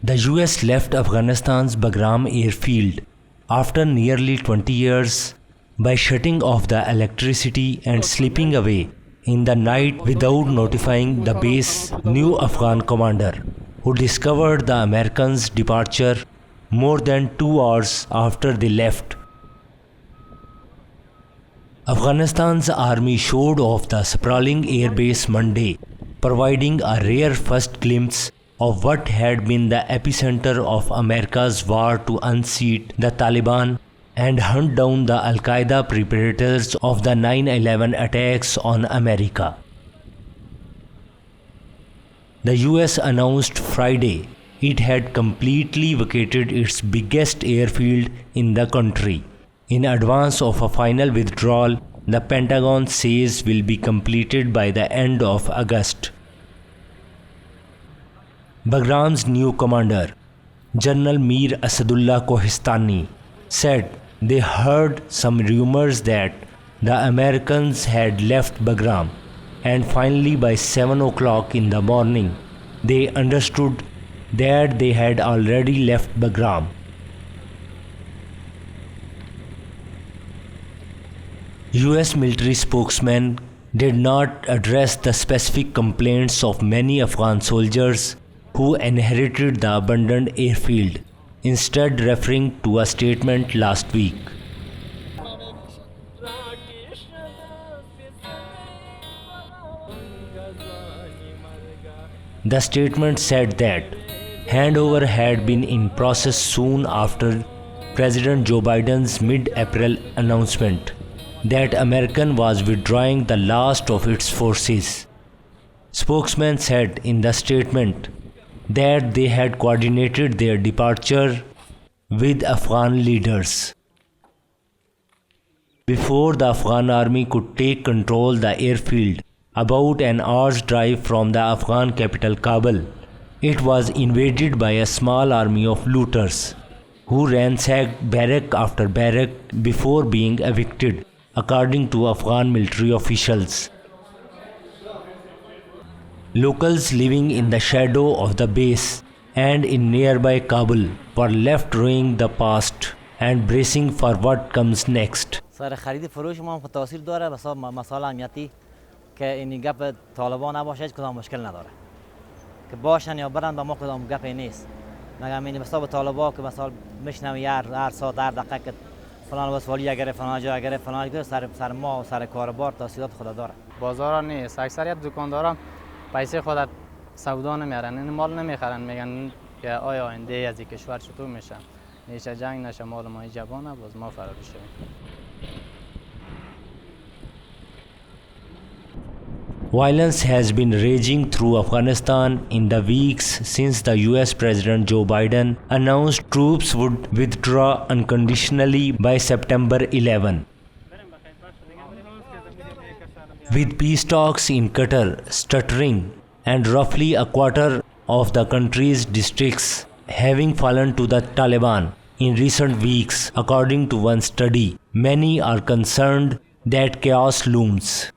The US left Afghanistan's Bagram airfield after nearly 20 years by shutting off the electricity and slipping away in the night without notifying the base's new Afghan commander, who discovered the Americans' departure more than 2 hours after they left. Afghanistan's army showed off the sprawling airbase Monday, providing a rare first glimpse of what had been the epicenter of America's war to unseat the Taliban and hunt down the Al-Qaeda perpetrators of the 9/11 attacks on America. The US announced Friday it had completely vacated its biggest airfield in the country. In advance of a final withdrawal, the Pentagon says will be completed by the end of August. Bagram's new commander, General Mir Asadullah Kohistani, said they heard some rumors that the Americans had left Bagram, and finally by 7 o'clock in the morning, they understood that they had already left Bagram. US military spokesman did not address the specific complaints of many Afghan soldiers who inherited the abandoned airfield, instead referring to a statement last week. The statement said that handover had been in process soon after President Joe Biden's mid-April announcement that America was withdrawing the last of its forces. Spokesman said in the statement that they had coordinated their departure with Afghan leaders. Before the Afghan army could take control of the airfield, about an hour's drive from the Afghan capital Kabul, it was invaded by a small army of looters who ransacked barrack after barrack before being evicted, according to Afghan military officials. Locals living in the shadow of the base and in nearby Kabul were left ruining the past and bracing for what comes next. سر خرید فروش ما هم تاثیر داره بسا مسائل امنیتی که این گپ طالبان نباشه هیچ کدام مشکل نداره که باشن یا برن با ما کدام گپی نیست مگر این بسا به طالبان که مثلا میشنم هر ساعت هر دقیقه که فلان وسوالی اگر فلان جا اگر فلان اگر سر ما و سر کاربار تاثیرات خدا داره. بازار نیست، اکثریت دکاندارا پیسه خودت سودا نمیارن، این مال نمیخرن، میگن که آیا آینده از این کشور چطور میشه، نیشه جنگ نشه، مال ما جوانه، باز ما فراری شویم. Violence has been raging through Afghanistan in the weeks since the US President Joe Biden announced troops would withdraw unconditionally by September 11. With peace talks in Qatar stuttering and roughly a quarter of the country's districts having fallen to the Taliban in recent weeks, according to one study, many are concerned that chaos looms.